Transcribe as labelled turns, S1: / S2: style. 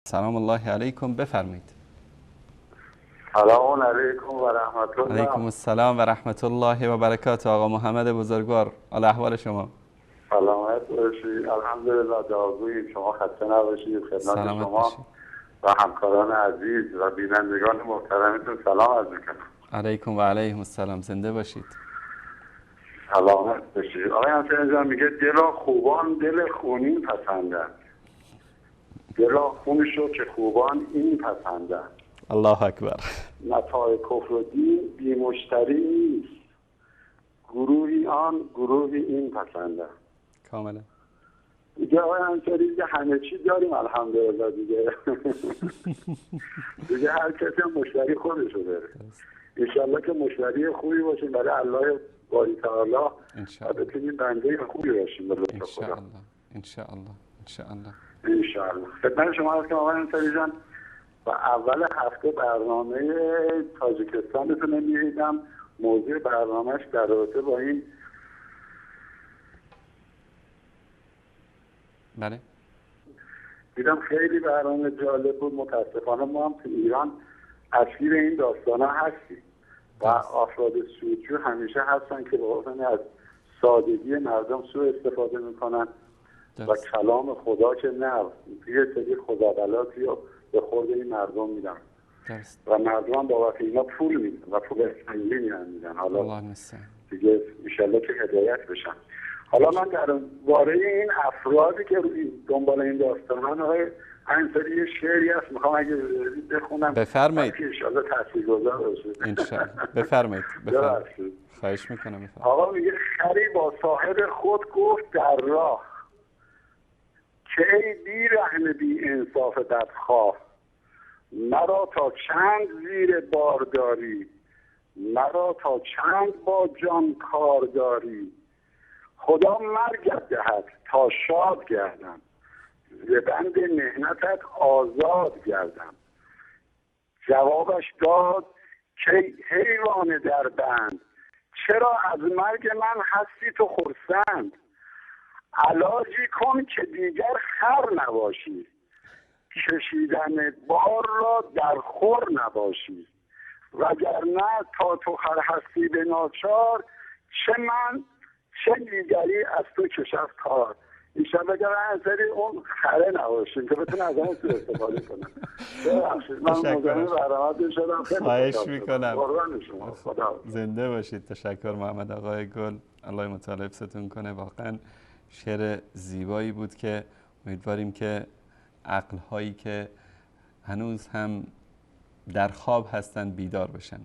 S1: سلام الله علیکم، بفرمایید.
S2: سلام علیکم و رحمت الله.
S1: علیکم السلام و رحمت الله و برکاته. آقا محمد بزرگوار، حال احوال شما؟
S2: سلامت باشید. الحمدلله. دعاگویی شما خسته نباشید. خدمت شما
S1: باشید.
S2: و همکاران عزیز و بینندگان محترمتون سلام عرض می‌کنم.
S1: علیکم و علیهم السلام. زنده باشید.
S2: سلامت باشید. آقای حسین جان میگه دلا خوبان دل خونین پسندند. دلا خونشو که خوبان این پسندند.
S1: الله اکبر.
S2: متاع کفر و دین بی مشتری نیست. گروهی آن گروهی این پسندند.
S1: کاملا.
S2: دیگه آقای انصاری دیگه همه چی داریم الحمدلله دیگه. دیگه هر کسی هم مشتری خودشو داره. انشالله که مشتری خوبی باشیم برای الله باری تعالی و بتونیم بنده خوبی باشیم به لطف خدا.
S1: انشاءالله.
S2: انشالله. خدمت شما هست که آقای انصاری جان و اول هفته برنامه تاجیکستانتون رو می‌دیدم. موضوع برنامهش در رابطه با این
S1: بله
S2: دیدم خیلی برنامه جالب بود. متاسفانه ما هم تو ایران اسیر این داستانا هستیم و افراد سودجو همیشه هستن که با از سادگی مردم سوء استفاده میکنن و کلام خدا که نه یه سری خدابلاتی رو به خورد این مردم میدن و مردم هم بابت اینا پول میدن و پول سنگینی هم میدن. حالا دیگه انشالله که هدایت بشن. حالا من در باره این افرادی که دنبال این داستانن آقای انصاری یه شعری هست میخوام اگه بخونم.
S1: بفرمایید.
S2: انشالله تاثیرگذار باشه.
S1: انشالله. بفرمایید. خواهش میکنم.
S2: آقا میگه خری با صاحب خود گفت در راه که ای بی رحم بی انصاف بدخواه، مرا تا چند زیر بار داری، مرا تا چند با جان کار داری، خدا مرگت دهد تا شاد گردم، ز بند محنتت آزاد گردم. جوابش داد که حیوان در بند، چرا از مرگ من هستی تو خرسند؟ علاجی کن که دیگر خر نباشی، کشیدن بار را در خور نباشی، وگرنه تا تو خر هستی به ناچار، چه من چه دیگری از تو کشد کار. ایشان بگر انصاری اون خره نباشیم که بتونه از همون استفاده کنم. من مزمین برامت شدم.
S1: خواهش میکنم. زنده باشید. تشکر محمد آقای گل. الله متعال حفظتون کنه. واقعا شعر زیبایی بود که امیدواریم که عقل‌هایی که هنوز هم در خواب هستند بیدار بشن.